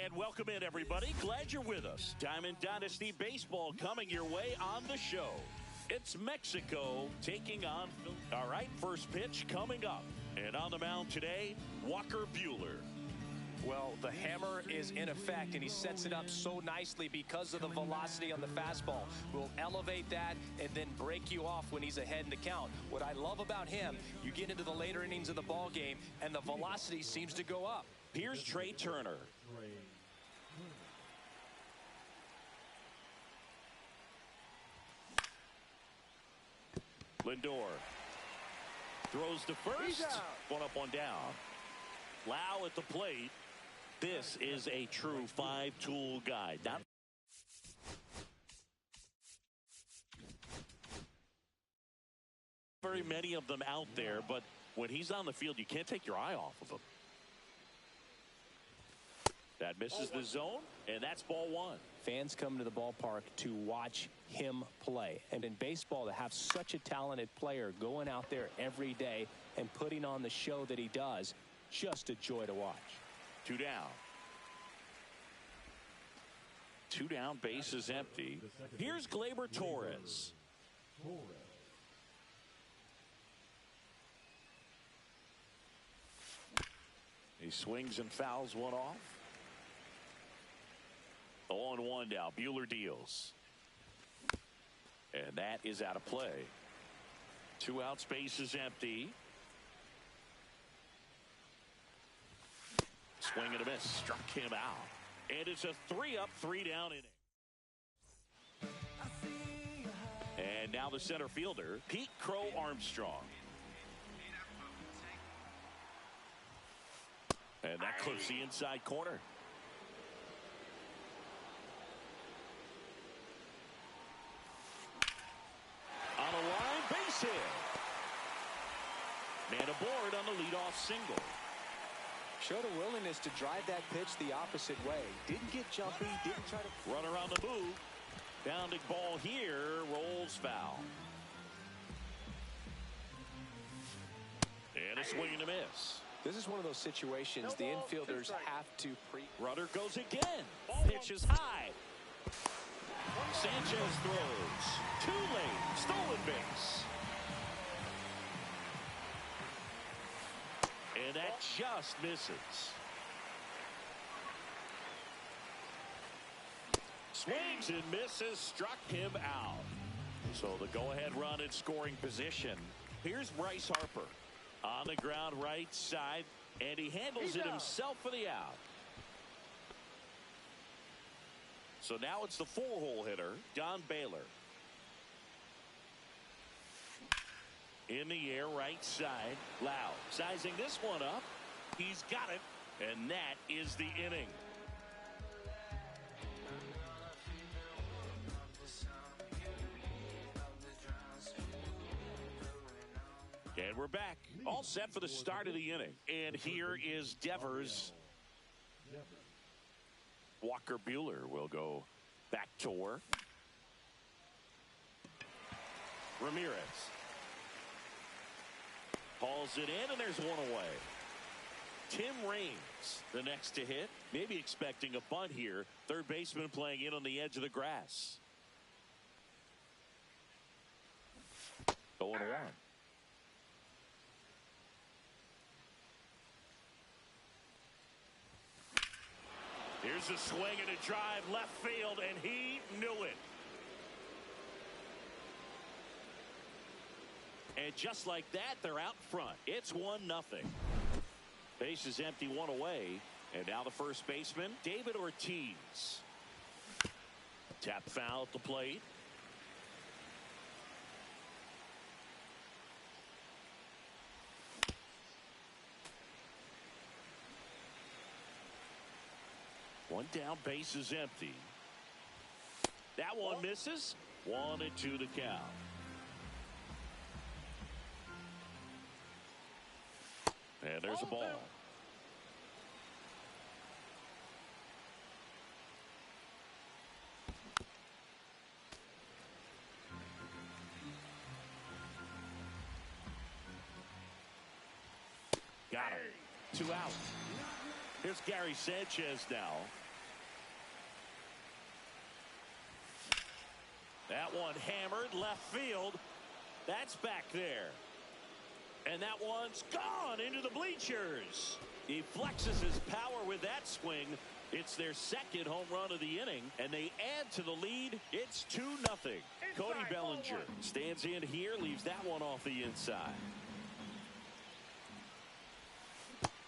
And welcome in, everybody. Glad you're with us. Diamond Dynasty Baseball coming your way on the show. It's Mexico taking on... All right, first pitch coming up. And on the mound today, Walker Buehler. Well, the hammer is in effect, and he sets it up so nicely because of the velocity on the fastball. Will elevate that and then break you off when he's ahead in the count. What I love about him, you get into the later innings of the ball game, and the velocity seems to go up. Here's Trey Turner. Lindor throws to first. One up, one down. Lau at the plate. This is a true five-tool guy. Not very many of them out there, but when he's on the field, you can't take your eye off of him. That misses the zone, and that's ball one. Fans come to the ballpark to watch him play. And in baseball, to have such a talented player going out there every day and putting on the show that he does, just a joy to watch. Two down. Two down, base is empty. Here's Gleyber Torres. He swings and fouls one off. 0-1 now. Buehler deals. And that is out of play. 2 outs, base is empty. Swing and a miss. Struck him out. And it's a 3-up, 3-down inning. And now the center fielder, Pete Crow Armstrong. And that clips the inside corner. On a line, base hit. Man aboard on the leadoff single. Showed a willingness to drive that pitch the opposite way. Didn't get jumpy, didn't try to... Runner on the move. Bounding ball here, rolls foul. And a swing and a miss. This is one of those situations the infielders have to Runner goes again. Pitch is high. Sanchez throws. Too late. Stolen base. And that just misses. Swings and misses. Struck him out. So the go-ahead run in scoring position. Here's Bryce Harper. On the ground right side. And he handles it himself for the out. So now it's the 4-hole hitter, Don Baylor. In the air, right side. Lau sizing this one up. He's got it. And that is the inning. And we're back. All set for the start of the inning. And here is Devers. Walker Buehler will go back to work. Ramirez hauls it in, and there's one away. Tim Raines, the next to hit. Maybe expecting a bunt here. Third baseman playing in on the edge of the grass. 0-1. Here's a swing and a drive left field, and he knew it. And just like that, they're out front. It's 1-0. Base is empty, one away. And now the first baseman, David Ortiz. Tap foul at the plate. One down, base is empty. That one misses. 1-2 the count. And there's a ball. Got him. 2 out. Here's Gary Sanchez now. That one hammered left field. That's back there. And that one's gone into the bleachers. He flexes his power with that swing. It's their second home run of the inning, and they add to the lead. It's 2-0. Cody Bellinger stands in here, leaves that one off the inside.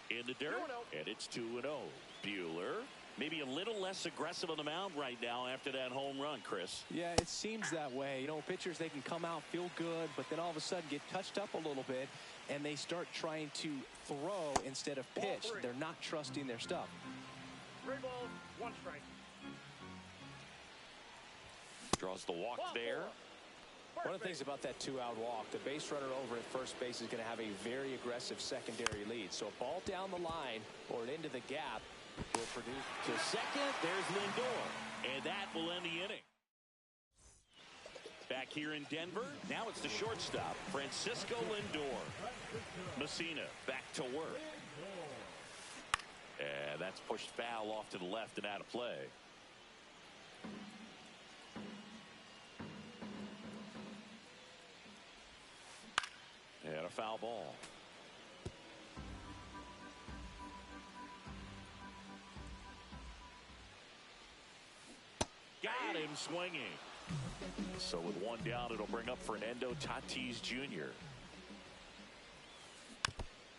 In the dirt, and it's 2-0. Buehler, maybe a little less aggressive on the mound right now after that home run, Chris. Yeah, it seems that way. You know, pitchers, they can come out, feel good, but then all of a sudden get touched up a little bit, and they start trying to throw instead of pitch. They're not trusting their stuff. 3 balls, 1 strike. Draws the walk there. One of the things about that 2-out walk, the base runner over at first base is going to have a very aggressive secondary lead. So a ball down the line or an into the gap will produce. To second, there's Lindor, and that will end the inning. Back here in Denver, now it's the shortstop, Francisco Lindor. Messina back to work. And that's pushed foul off to the left and out of play. And a foul ball. Got him swinging. So with one down, it'll bring up Fernando Tatis Jr.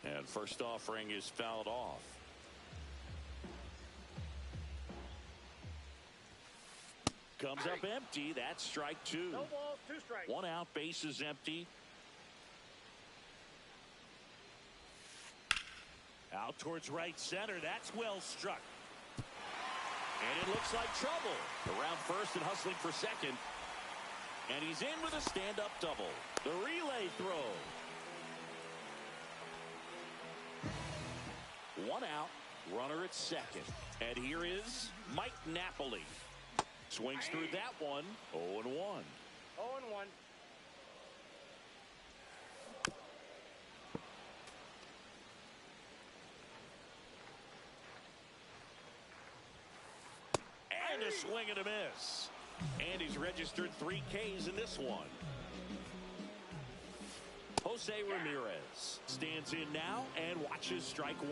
And first offering is fouled off. Comes up empty. That's strike 2. No balls, 2 strikes. 1 out, base is empty. Out towards right center. That's well struck. And it looks like trouble. Around first and hustling for second. And he's in with a stand-up double. The relay throw. 1 out. Runner at second. And here is Mike Napoli. Swings through that one. 0-1. 0-1. And a swing and a miss. And he's registered 3 Ks in this one. Jose Ramirez stands in now and watches strike 1.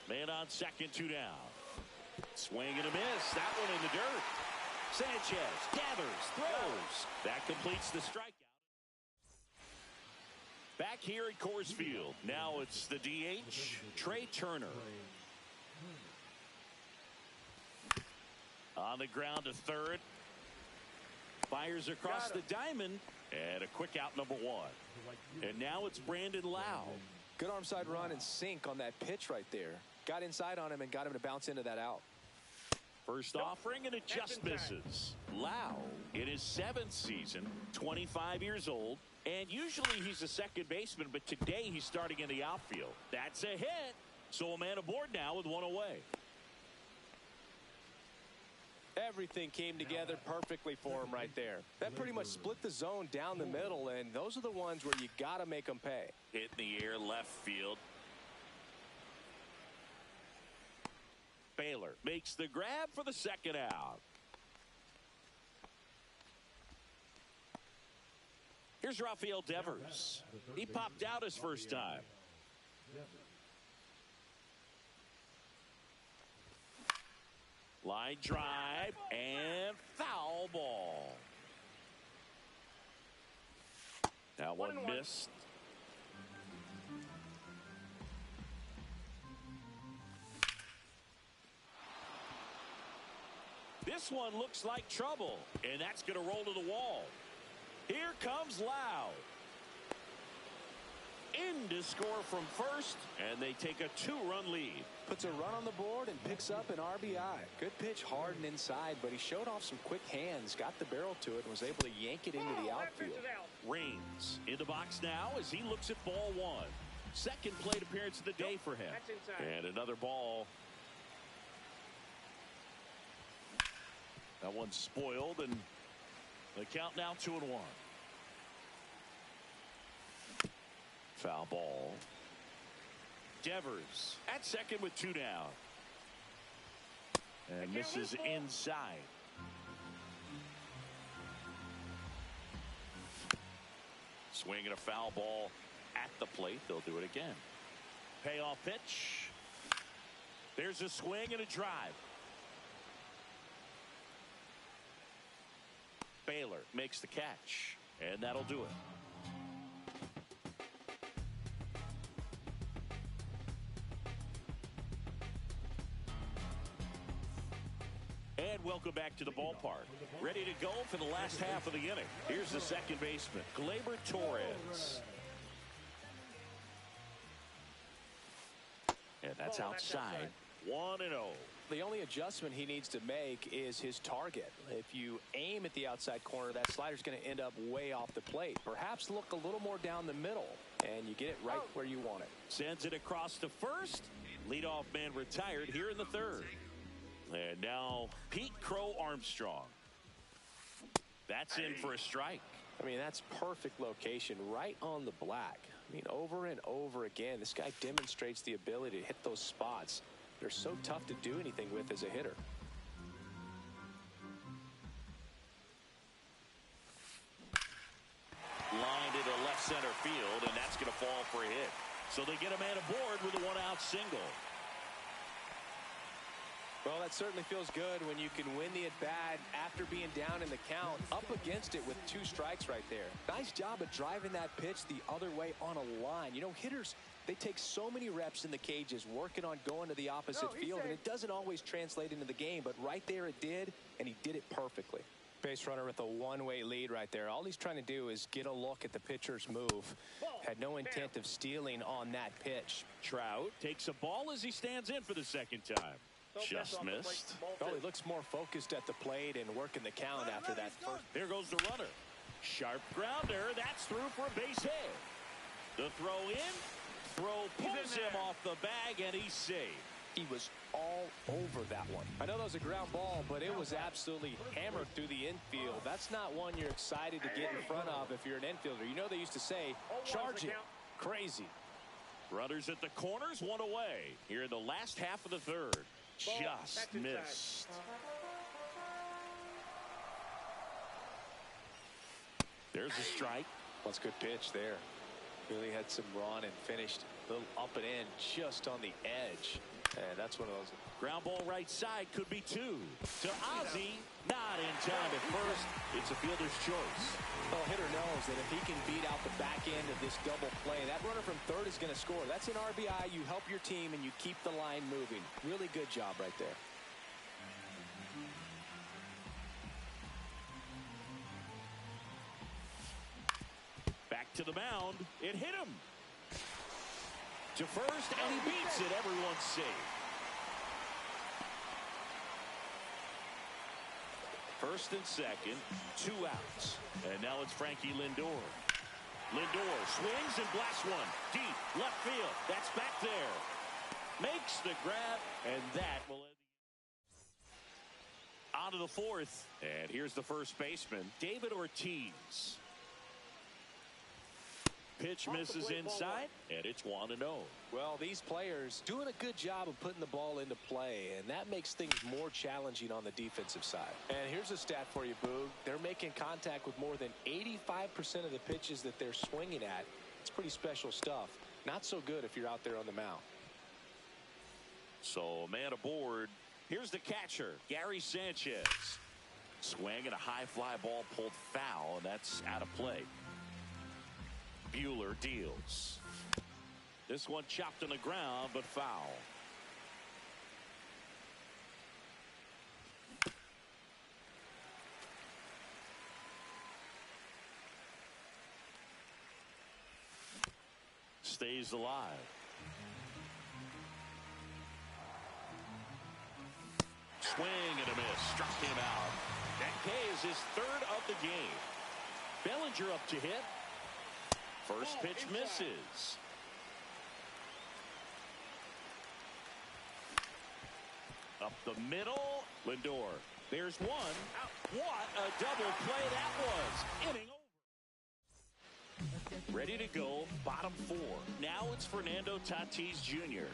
Man on second, 2 down. Swing and a miss. That one in the dirt. Sanchez gathers, throws. That completes the strikeout. Back here at Coors Field. Now it's the DH, Trey Turner. On the ground to third. Fires across the diamond. And a quick out, number 1. And now it's Brandon Lau. Good arm side run and sink on that pitch right there. Got inside on him and got him to bounce into that out. First offering, and it just misses. Lau, in his 7th season, 25 years old, and usually he's a second baseman, but today he's starting in the outfield. That's a hit. So a man aboard now with 1 away. Everything came together perfectly for him right there. That pretty much split the zone down the middle, and those are the ones where you got to make them pay. Hit in the air, left field. Baylor makes the grab for the second out. Here's Rafael Devers. He popped out his first time. Line drive and foul ball. That one missed. This one looks like trouble, and that's going to roll to the wall. Here comes Lau. In to score from first, and they take a 2-run lead. Puts a run on the board and picks up an RBI. Good pitch, hard and inside, but he showed off some quick hands, got the barrel to it, and was able to yank it into the outfield. Raines in the box now as he looks at ball 1. Second plate appearance of the day for him. And another ball. That one's spoiled, and the count now 2-1. Foul ball. Devers at second with 2 down. And misses inside. Swing and a foul ball at the plate. They'll do it again. Payoff pitch. There's a swing and a drive. Baylor makes the catch, and that'll do it. And welcome back to the ballpark. Ready to go for the last half of the inning. Here's the second baseman, Gleyber Torres. And that's outside. 1-0. The only adjustment he needs to make is his target. If you aim at the outside corner, that slider's going to end up way off the plate. Perhaps look a little more down the middle, and you get it right where you want it. Sends it across to first. Leadoff man retired here in the third. And now Pete Crow Armstrong. That's in for a strike. I mean, that's perfect location, right on the black. I mean, over and over again, this guy demonstrates the ability to hit those spots. They're so tough to do anything with as a hitter. Lined into left center field, and that's going to fall for a hit. So they get a man aboard with a one-out single. Well, that certainly feels good when you can win the at-bat after being down in the count, up against it with 2 strikes right there. Nice job of driving that pitch the other way on a line. You know, hitters, they take so many reps in the cages working on going to the opposite field, and it doesn't always translate into the game, but right there it did, and he did it perfectly. Base runner with a one-way lead right there. All he's trying to do is get a look at the pitcher's move. Had no intent of stealing on that pitch. Trout takes a ball as he stands in for the second time. Just missed. Well, he looks more focused at the plate and working the count after that first. There goes the runner. Sharp grounder. That's through for a base hit. The throw in. Throw pulls him off the bag, and he's safe. He was all over that one. I know that was a ground ball, but it was absolutely hammered through the infield. That's not one you're excited to get in front of if you're an infielder. You know they used to say, charge it. Crazy. Runners at the corners, one away. Here in the last half of the third. Just missed. There's a strike. That's a good pitch there. Really had some run and finished a little up and in just on the edge. And that's one of those. Ground ball right side could be 2. To Ozzie. Not in time at first. It's a fielder's choice. Well, hitter knows that if he can beat out the back end of this double play, that runner from third is going to score. That's an RBI. You help your team and you keep the line moving. Really good job right there. Back to the mound. It hit him. To first, and he beats it. Everyone's safe. First and second, 2 outs. And now it's Frankie Lindor. Lindor swings and blasts one. Deep left field. That's back there. Makes the grab, and that will end the on to the fourth. And here's the first baseman, David Ortiz. Pitch misses inside, and it's 1-0. Well, these players doing a good job of putting the ball into play, and that makes things more challenging on the defensive side. And here's a stat for you, Boog. They're making contact with more than 85% of the pitches that they're swinging at. It's pretty special stuff. Not so good if you're out there on the mound. So, man aboard. Here's the catcher, Gary Sanchez. Swing and a high fly ball pulled foul, and that's out of play. Buehler deals. This one chopped on the ground, but foul. Stays alive. Swing and a miss. Struck him out. That K is his 3rd of the game. Bellinger up to hit. First pitch misses. Up the middle. Lindor. There's one. What a double play that was. Inning over. Ready to go. Bottom 4. Now it's Fernando Tatis Jr.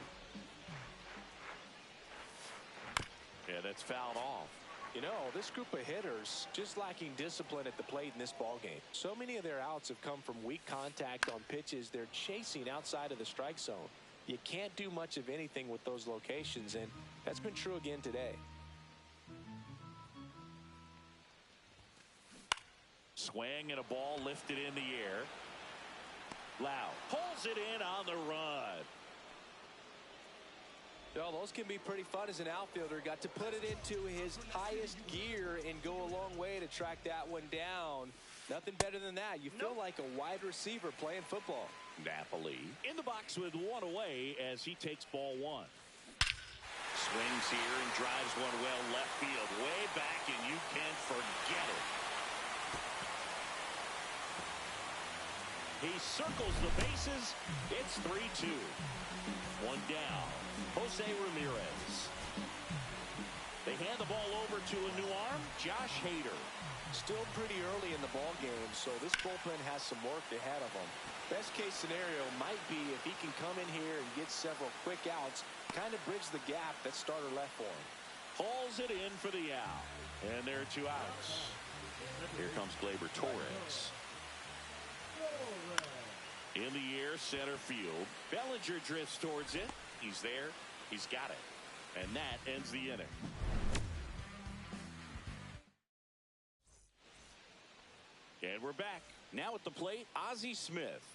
Yeah, that's fouled off. You know, this group of hitters just lacking discipline at the plate in this ball game. So many of their outs have come from weak contact on pitches they're chasing outside of the strike zone. You can't do much of anything with those locations, and that's been true again today. Swing and a ball lifted in the air. Lau pulls it in on the run. Well, those can be pretty fun as an outfielder. Got to put it into his highest gear and go a long way to track that one down. Nothing better than that. You feel like a wide receiver playing football. Napoli in the box with one away as he takes ball one. Swings here and drives one well left field. Way back, and you can't forget it. He circles the bases. It's 3-2. One down. Jose Ramirez. They hand the ball over to a new arm, Josh Hader. Still pretty early in the ball game, so this bullpen has some work ahead of them. Best case scenario might be if he can come in here and get several quick outs, kind of bridge the gap that starter left for him. Hauls it in for the out. And there are 2 outs. Here comes Gleyber Torres. In the air, center field. Bellinger drifts towards it. He's there. He's got it. And that ends the inning. And we're back. Now at the plate, Ozzie Smith.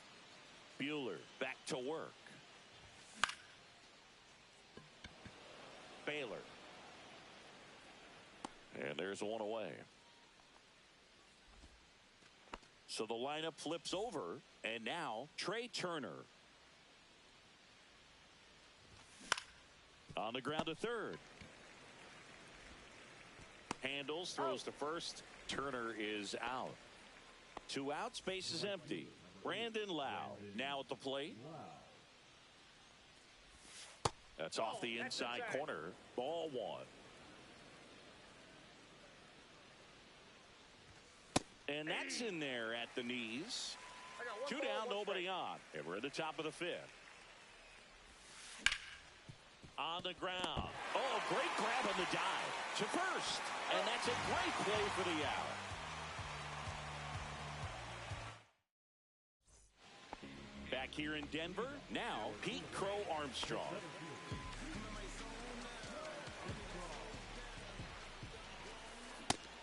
Buehler back to work. Baylor. And there's one away. So the lineup flips over, and now Trey Turner. On the ground to third. Handles, throws to first. Turner is out. 2 outs, base is empty. Brandon Lau now at the plate. That's off the inside corner. Ball 1. And that's in there at the knees. 2 down, nobody on. And we're at the top of the 5th. On the ground. Oh, great grab on the dive to first. And that's a great play for the out. Back here in Denver, now Pete Crow Armstrong.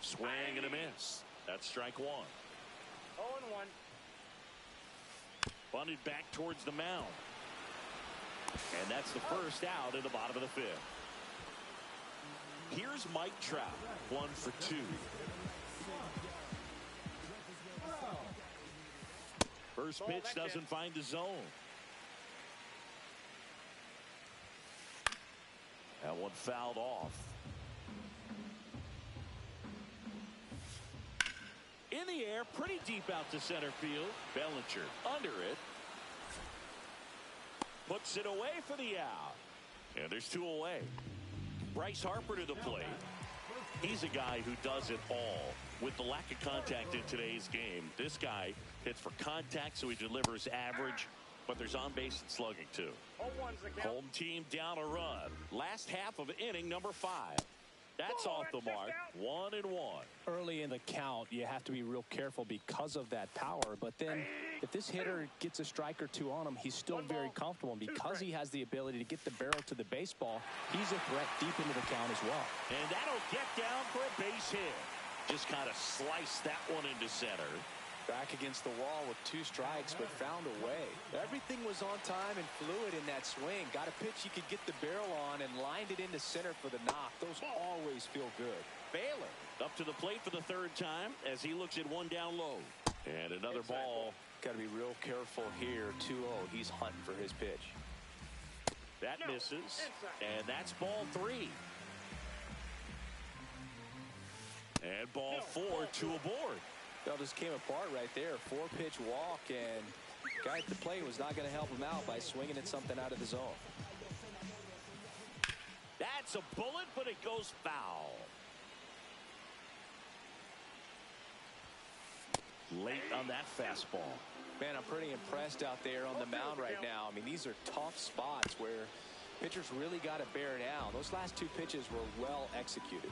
Swing and a miss. That's strike 1. 0-1. Bunted back towards the mound. And that's the first out in the bottom of the 5th. Here's Mike Trout. 1 for 2. First pitch doesn't find the zone. That one fouled off. In the air, pretty deep out to center field. Bellinger under it. Puts it away for the out. And there's 2 away. Bryce Harper to the plate. He's a guy who does it all. With the lack of contact in today's game, this guy hits for contact, so he delivers average, but there's on base and slugging too. Home team down a run. Last half of inning number 5. That's off the mark. 1-1. Early in the count, you have to be real careful because of that power. But then if this hitter gets a strike or 2 on him, he's still very comfortable. And because he has the ability to get the barrel to the baseball, he's a threat deep into the count as well. And that'll get down for a base hit. Just kind of slice that one into center. Back against the wall with 2 strikes, but found a way. Everything was on time and fluid in that swing. Got a pitch he could get the barrel on and lined it into center for the knock. Those always feel good. Baylor up to the plate for the 3rd time as he looks at 1 down low. And another ball. Got to be real careful here. 2-0. He's hunting for his pitch. That misses. And that's ball 3. And ball 4, 2 aboard. That just came apart right there. 4-pitch walk, and guy at the plate was not going to help him out by swinging at something out of the zone. That's a bullet, but it goes foul. Late on that fastball. Man, I'm pretty impressed out there on the mound right now. I mean, these are tough spots where Pitchers really got to bear down. Those last two pitches were well executed.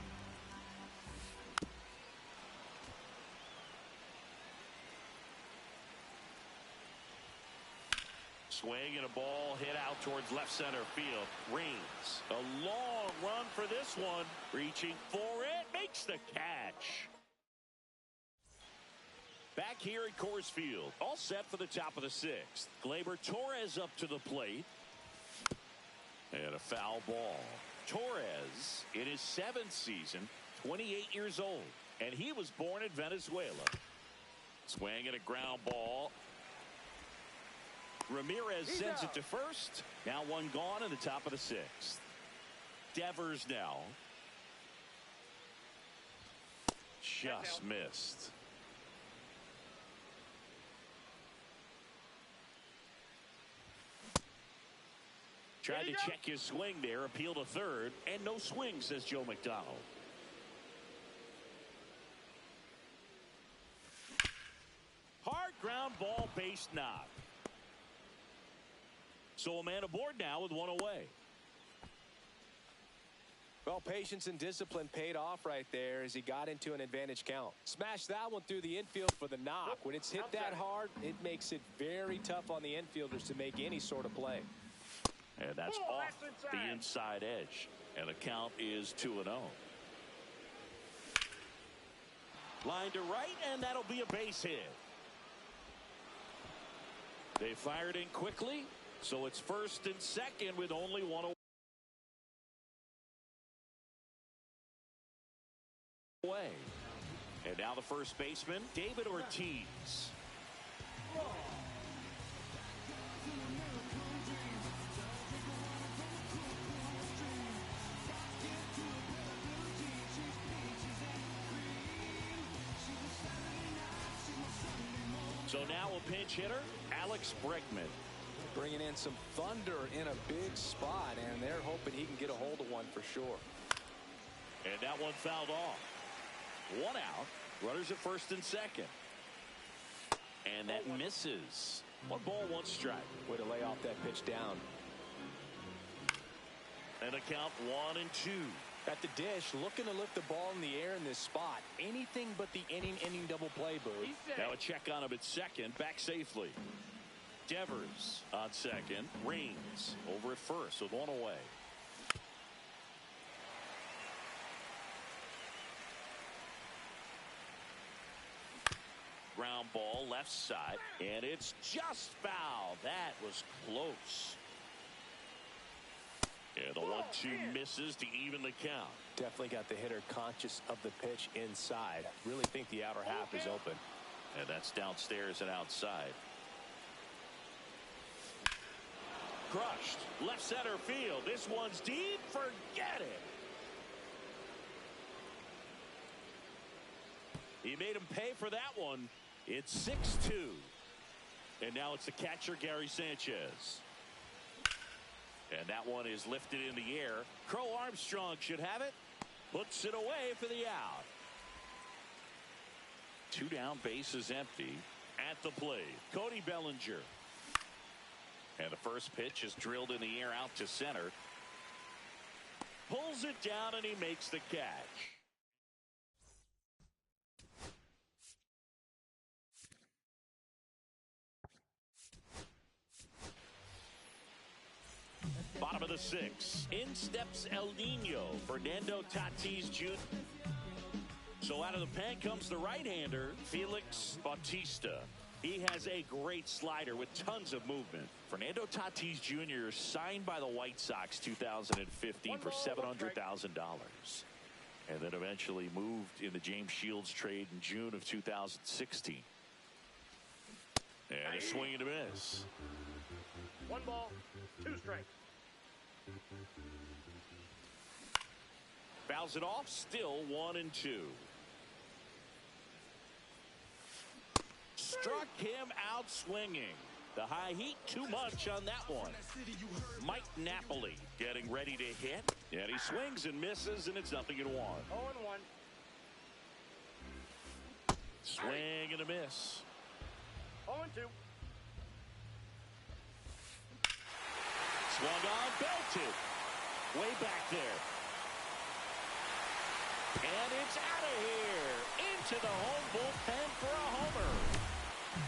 Swing and a ball hit out towards left center field. Reigns, a long run for this one. Reaching for it, makes the catch. Back here at Coors Field, all set for the top of the sixth. Gleyber Torres up to the plate. And a foul ball. Torres, in his 7th season, 28 years old. And he was born in Venezuela. Swing and a ground ball. Ramirez sends it to first. Now one gone in the top of the sixth. Devers now. Just missed. Tried to check his swing there, appeal to third, and no swing, says Joe McDonald. Hard ground ball, base knock. So a man aboard now with one away. Well, patience and discipline paid off right there as he got into an advantage count. Smashed that one through the infield for the knock. When it's hit that hard, it makes it very tough on the infielders to make any sort of play. And that's off the inside edge. And the count is 2-0. Line to right, and that'll be a base hit. They fired in quickly, so it's first and second with only one away. And now the first baseman, David Ortiz. So now a pinch hitter, Alex Bregman. Bringing in some thunder in a big spot, and they're hoping he can get a hold of one for sure. And that one fouled off. One out. Runners at first and second. And that misses. 1 ball, 1 strike. Way to lay off that pitch down. And a count 1-2. At the dish, looking to lift the ball in the air in this spot. Anything but the inning double play, Boo. Now a check on him at second. Back safely. Devers on second. Reigns over at first with one away. Ground ball left side. And it's just foul. That was close. And the 1-2 misses to even the count. Definitely got the hitter conscious of the pitch inside. Really think the outer half is open. And that's downstairs and outside. Crushed. Left center field. This one's deep. Forget it. He made him pay for that one. It's 6-2. And now it's the catcher, Gary Sanchez. And that one is lifted in the air. Crow Armstrong should have it. Puts it away for the out. 2 down, bases empty. At the plate, Cody Bellinger. And the first pitch is drilled in the air out to center. Pulls it down and he makes the catch. Bottom of the 6th. In steps El Nino. Fernando Tatis Jr. So out of the pen comes the right-hander, Felix Bautista. He has a great slider with tons of movement. Fernando Tatis Jr. signed by the White Sox 2015 for $700,000. And then eventually moved in the James Shields trade in June of 2016. And a swing and a miss. 1 ball, 2 strikes. Fouls it off, still 1-2. Struck him out swinging. The high heat, too much on that one. Mike Napoli getting ready to hit. And he swings and misses, and it's 0-1. 0-1. Swing and a miss. 0-2. Swung on, belted. Way back there. And it's out of here. Into the home bullpen for a homer.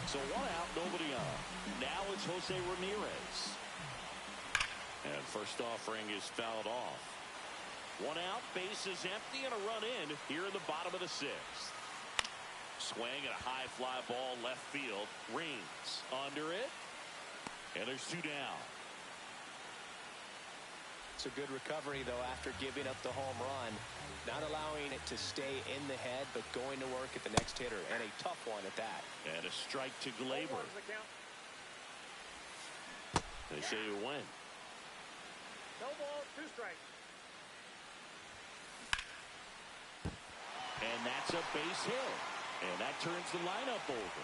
So 1 out, nobody on. Now it's Jose Ramirez. And first offering is fouled off. 1 out, base is empty, and a run in here in the bottom of the 6th. Swing at a high fly ball left field. Rings under it. And there's 2 down. It's a good recovery, though, after giving up the home run. Not allowing it to stay in the head, but going to work at the next hitter. And a tough one at that. And a strike to Glaber. They say you win. No ball, 2 strikes. And that's a base hit. And that turns the lineup over.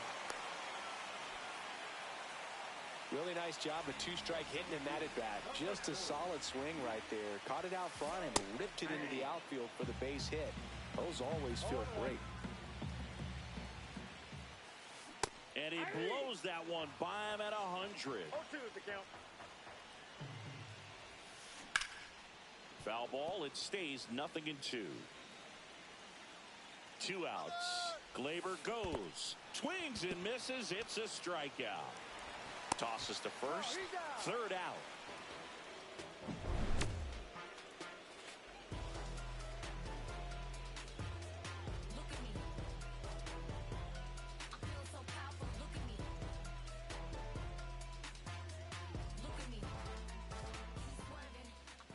Really nice job of 2-strike hitting in that at bat. Just a solid swing right there. Caught it out front and ripped it into the outfield for the base hit. Those always feel great. And he blows that one by him at 100. 0-2 is the count. Foul ball. It stays 0-2. 2 outs. Glaber goes. Swings and misses. It's a strikeout. Tosses to first. 3rd out.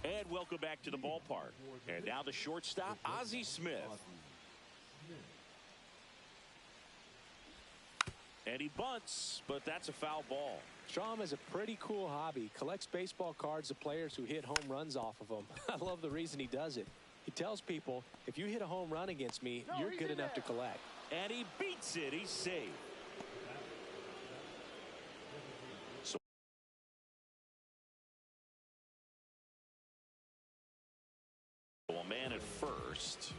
And welcome back to the ballpark. And now the shortstop, Ozzie Smith. And he bunts, but that's a foul ball. Strom has a pretty cool hobby. Collects baseball cards of players who hit home runs off of them. I love the reason he does it. He tells people, if you hit a home run against me, you're good enough to collect. And he beats it. He's safe. So a man at first.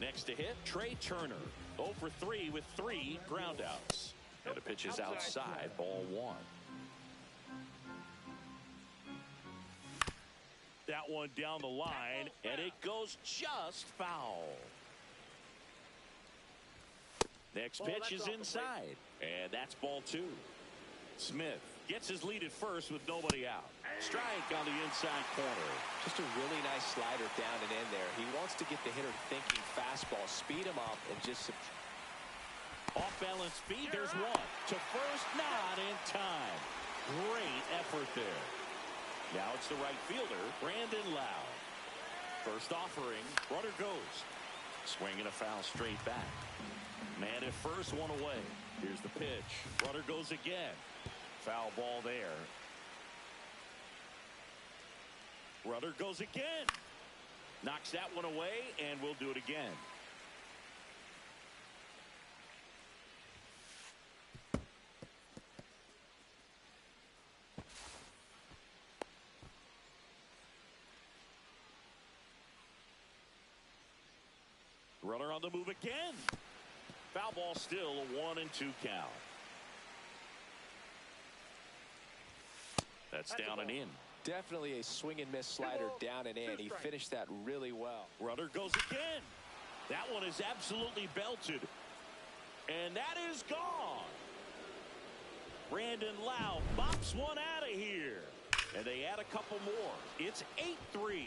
Next to hit, Trey Turner. 0 for 3 with 3 groundouts. And the pitch is outside, ball 1. That one down the line, and it goes just foul. Next pitch is inside, and that's ball 2. Smith gets his lead at first with nobody out. Strike on the inside corner. Just a really nice slider down and in there. He wants to get the hitter thinking fastball, speed him up, and just off balance speed. There's one to first, not in time. Great effort there. Now it's the right fielder, Brandon Lau. First offering, runner goes. Swinging a foul straight back. Man at first, 1 away. Here's the pitch. Runner goes again. Foul ball there. Runner goes again. Knocks that one away, and we'll do it again. Runner on the move again. Foul ball, still a 1-2 count. That's down and in. Definitely a swing and miss slider down and in. He finished that really well. Runner goes again. That one is absolutely belted. And that is gone. Brandon Lau bops one out of here. And they add a couple more. It's 8-3.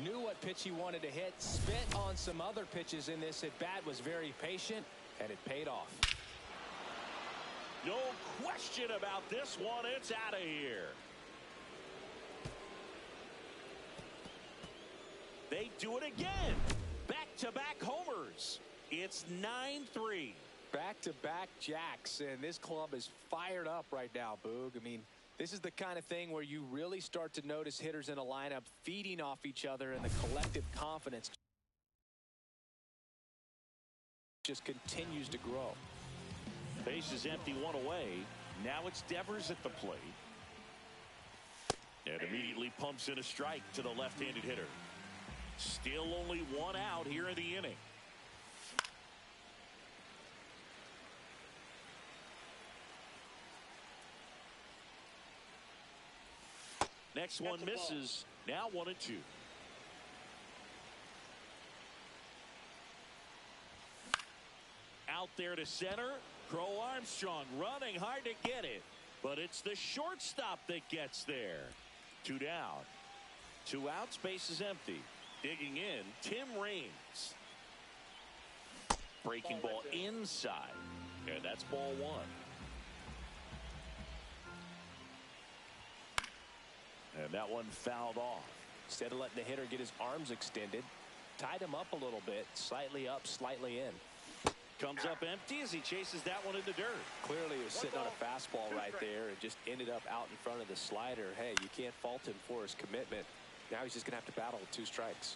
Knew what pitch he wanted to hit. Spit on some other pitches in this at bat. Was very patient, and it paid off. No question about this one. It's out of here. They do it again. Back-to-back homers. It's 9-3. Back-to-back jacks, and this club is fired up right now, Boog. I mean, this is the kind of thing where you really start to notice hitters in a lineup feeding off each other, and the collective confidence just continues to grow. Base is empty, 1 away. Now it's Devers at the plate. And immediately pumps in a strike to the left-handed hitter. Still only 1 out here in the inning. Next one misses. Now 1-2. Out there to center. Crow Armstrong running hard to get it. But it's the shortstop that gets there. 2 down. 2 outs. Base is empty. Digging in, Tim Raines. Breaking ball inside. And that's ball 1. And that one fouled off. Instead of letting the hitter get his arms extended, tied him up a little bit, slightly up, slightly in. Comes up empty as he chases that one in the dirt. Clearly he was sitting on a fastball right there and just ended up out in front of the slider. Hey, you can't fault him for his commitment. Now he's just going to have to battle with 2 strikes.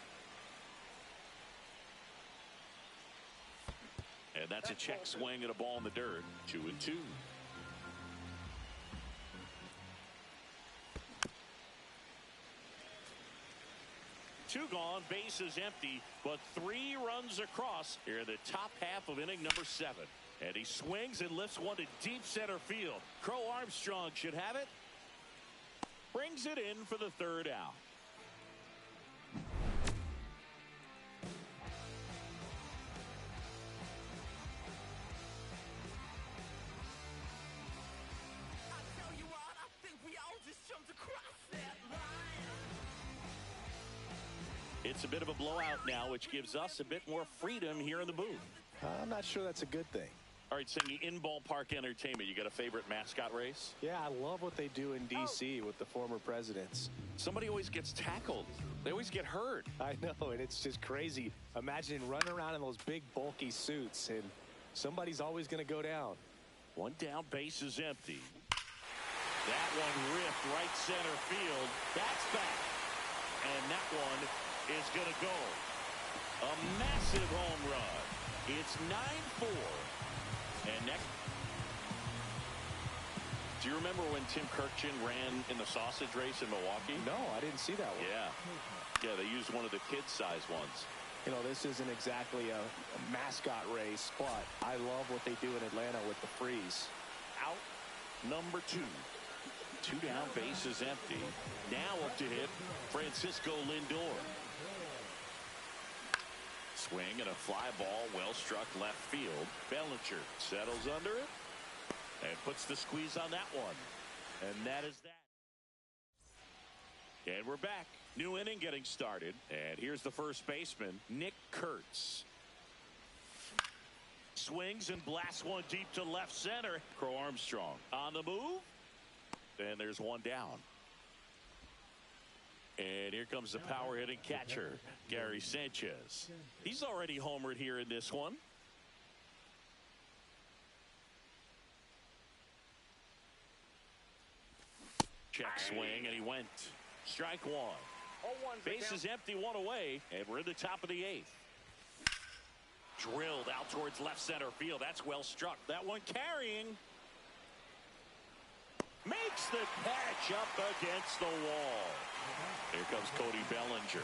And that's a check swing at a ball in the dirt. 2-2. Two gone, bases empty, but 3 runs across here in the top half of inning number 7. And he swings and lifts one to deep center field. Crow Armstrong should have it. Brings it in for the 3rd out. It's a bit of a blowout now, which gives us a bit more freedom here in the booth. I'm not sure that's a good thing. All right, singing in ballpark entertainment. You got a favorite mascot race? Yeah, I love what they do in D.C. with the former presidents. Somebody always gets tackled. They always get hurt. I know, and it's just crazy. Imagine running around in those big, bulky suits, and somebody's always going to go down. 1 down, base is empty. That one ripped right center field. That's back. And that one is going to go. A massive home run. It's 9-4. And next. Do you remember when Tim Kirkchin ran in the sausage race in Milwaukee? No, I didn't see that one. Yeah, they used one of the kid-sized ones. You know, this isn't exactly a mascot race, but I love what they do in Atlanta with the freeze. Out number 2. 2 down, base is empty. Now up to hit Francisco Lindor. Swing and a fly ball, well struck left field. Bellinger settles under it and puts the squeeze on that one. And that is that. And we're back. New inning getting started. And here's the first baseman, Nick Kurtz. Swings and blasts one deep to left center. Crow Armstrong on the move. And there's 1 down. And here comes the power hitting catcher, Gary Sanchez. He's already homered here in this one. Check swing, and he went. Strike 1. Base is empty, 1 away, and we're in the top of the 8th. Drilled out towards left center field. That's well struck. That one carrying. Makes the catch up against the wall. Here comes Cody Bellinger.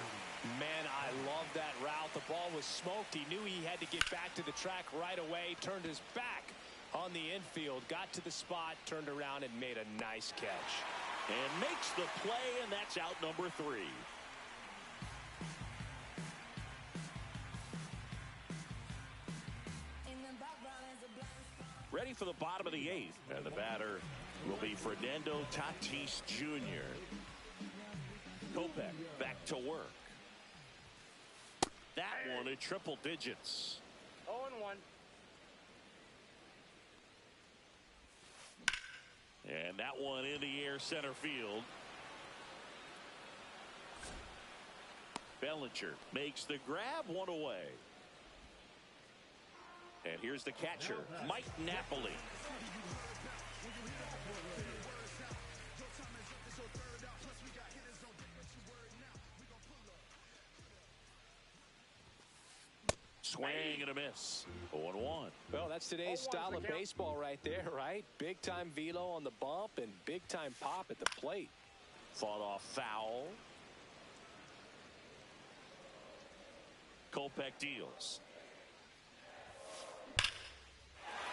Man, I love that route. The ball was smoked. He knew he had to get back to the track right away. Turned his back on the infield. Got to the spot, turned around, and made a nice catch. And makes the play, and that's out number 3. Ready for the bottom of the 8th. And the batter will be Fernando Tatis Jr. Kopech back to work. That one in triple digits. 0-1. And that one in the air center field. Bellinger makes the grab, 1 away. And here's the catcher, Mike Napoli. Swing and a miss. 0-1. Well, that's today's style of baseball right there, right? Big time velo on the bump and big time pop at the plate. Fought off foul. Kopech deals.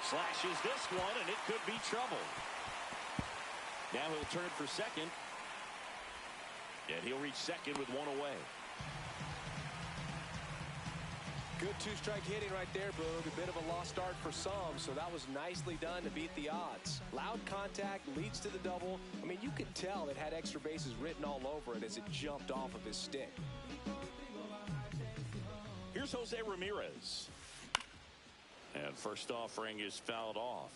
Slashes this one, and it could be trouble. Now he'll turn for second. And he'll reach second with one away. Good two-strike hitting right there, Boog. A bit of a lost start for some, so that was nicely done to beat the odds. Loud contact leads to the double. I mean, you could tell it had extra bases written all over it as it jumped off of his stick. Here's Jose Ramirez. And first offering is fouled off.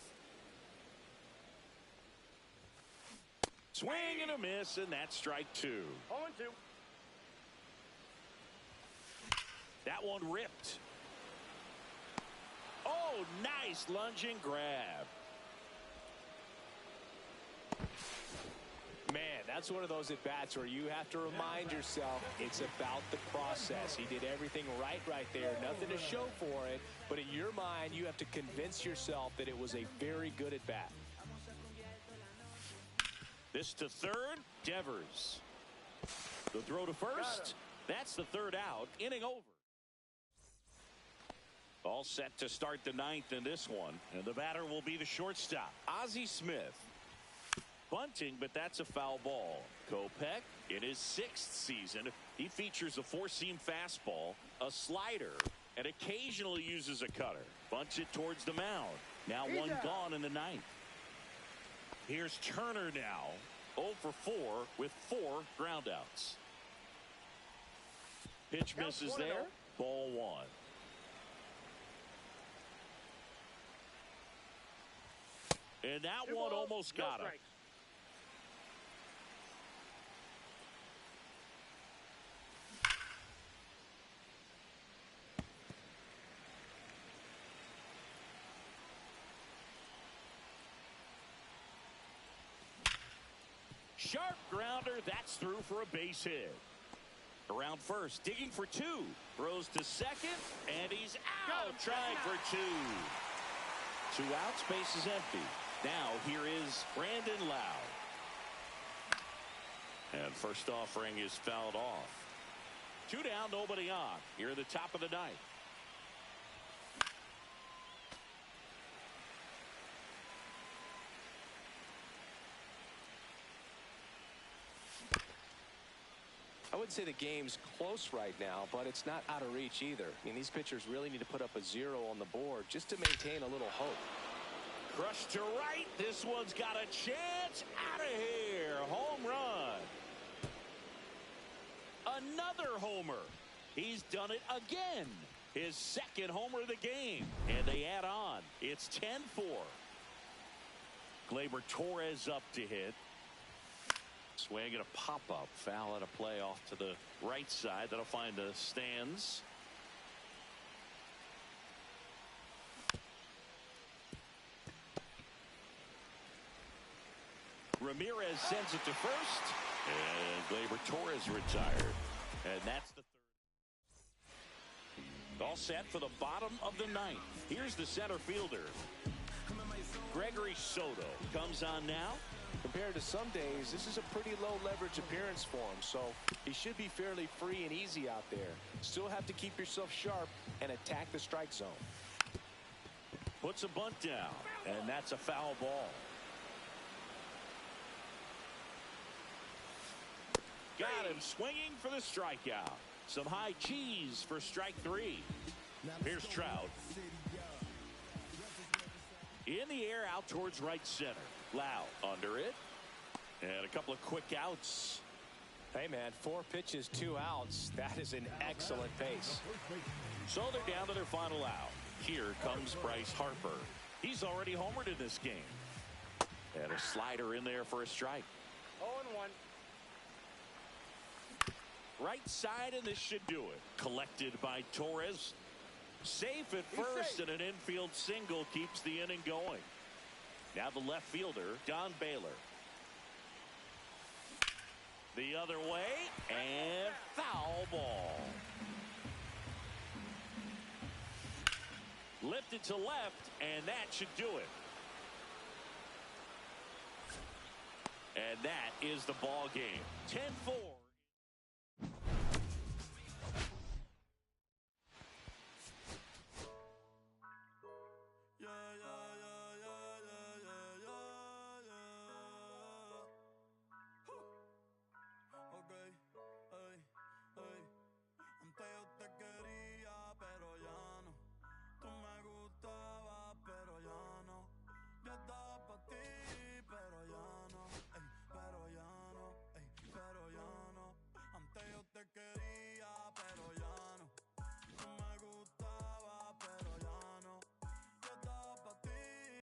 Swing and a miss, and that's strike two. 0-2. That one ripped. Oh, nice lunging grab. Man, that's one of those at-bats where you have to remind yourself it's about the process. He did everything right there. Nothing to show for it. But in your mind, you have to convince yourself that it was a very good at-bat. This to third. Devers. The throw to first. That's the third out. Inning over. All set to start the ninth in this one. And the batter will be the shortstop, Ozzie Smith. Bunting, but that's a foul ball. Kopech, in his sixth season, he features a four-seam fastball, a slider, and occasionally uses a cutter. Bunts it towards the mound. Now one gone in the ninth. Here's Turner now, 0 for 4 with 4 groundouts. Pitch misses there. Ball one. And that one almost got him. Sharp grounder, that's through for a base hit. Around first, digging for two. Throws to second, and he's out, trying for two. 2 outs, base is empty. Now here is Brandon Lau. And first offering is fouled off. 2 down, nobody on. Here at the top of the ninth. I wouldn't say the game's close right now, but it's not out of reach either. I mean, these pitchers really need to put up a 0 on the board just to maintain a little hope. Crushed to right. This one's got a chance. Out of here. Home run. Another homer. He's done it again. His second homer of the game. And they add on. It's 10-4. Gleyber Torres up to hit. Swing and a pop-up. Foul out of play off to the right side. That'll find the stands. Ramirez sends it to first. And Gleyber Torres retired. And that's the third. All set for the bottom of the ninth. Here's the center fielder. Gregory Soto comes on now. Compared to some days, this is a pretty low leverage appearance for him, so he should be fairly free and easy out there. Still have to keep yourself sharp and attack the strike zone. Puts a bunt down, and that's a foul ball. Got him swinging for the strikeout. Some high cheese for strike 3. Here's Trout. In the air out towards right center. Lau under it. And a couple of quick outs. Hey, man, 4 pitches, 2 outs. That is an excellent pace. So they're down to their final out. Here comes Bryce Harper. He's already homered in this game. And a slider in there for a strike. 0-1. Right side, and this should do it. Collected by Torres. Safe at first, and an infield single keeps the inning going. Now the left fielder, Don Baylor. The other way, and foul ball. Lifted to left, and that should do it. And that is the ball game. 10-4.